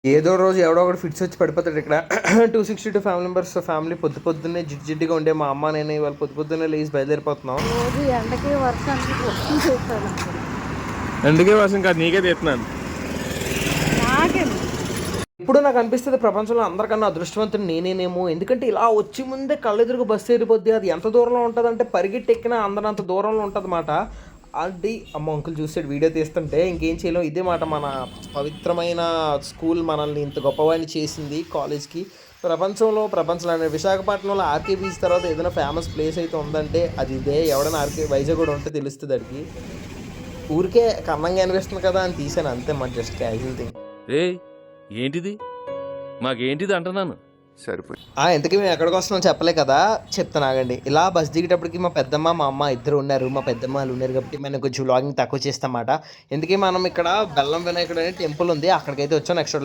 ఏదో రోజు ఎవడో ఒకటి ఫిట్స్ వచ్చి పడిపోతాడు ఇక్కడ. 262 ఫ్యామిలీ మెంబర్స్ ఫ్యామిలీ పొద్దున్నే జిడ్డుగా ఉండే మా అమ్మ నేను ఇవాళ పొద్దున్నే లేచి బయలుదేరిపోతున్నాం. రోజు ఎండకి వర్షానికి పొద్దున్న చేస్తాను. ఎందుకే వర్షం కాదు, నీకే తీస్తున్నాను. ఇప్పుడు నాకు అనిపిస్తుంది ప్రపంచంలో అందరికన్నా అదృష్టవంతుడు నేనేనేమో. ఎందుకంటే ఇలా వచ్చి ముందే కళ్ళెదురుగు బస్సు ఏరిపోద్ది. అది ఎంత దూరంలో ఉంటుంది అంటే పరిగెట్టి ఎక్కినా అందరంత దూరంలో ఉంటుంది అన్నమాట. అది అమ్మ అంకుల్ చూసాడు వీడియో తీస్తుంటే ఇంకేం చేయలేం. ఇదే మాట మన పవిత్రమైన స్కూల్ మనల్ని ఇంత గొప్పవాడిని చేసింది కాలేజ్కి. ప్రపంచంలో అనే విశాఖపట్నంలో ఆర్కే బీచ్ తర్వాత ఏదైనా ఫేమస్ ప్లేస్ అయితే ఉందంటే అది ఇదే. ఎవడైనా ఆర్కే వైజాగ్ కూడా ఉంటే తెలుస్తుంది అడిగి. ఊరికే కన్నంగా అనిపిస్తుంది కదా అని తీసాను అంతే, మన జస్ట్ క్యాజువల్ థింగ్. ఏంటిది మాకేంటిది అంటున్నాను. సరిపోయి ఇంతకీ మేము ఎక్కడికి వస్తున్నాం చెప్పలే కదా, చెప్తాను ఆగండి. ఇలా బస్ దిగేటప్పటికి మా పెద్దమ్మ మా అమ్మ ఇద్దరు ఉన్నారు. మా పెద్దమ్మ వాళ్ళు ఉన్నారు కాబట్టి మనం కొంచెం వ్లాగింగ్ తక్కువ చేస్తామాట. ఎందుకే మనం ఇక్కడ బెల్లం వినాయకుడు అనే టెంపుల్ ఉంది, అక్కడికైతే వచ్చాం. నెక్స్ట్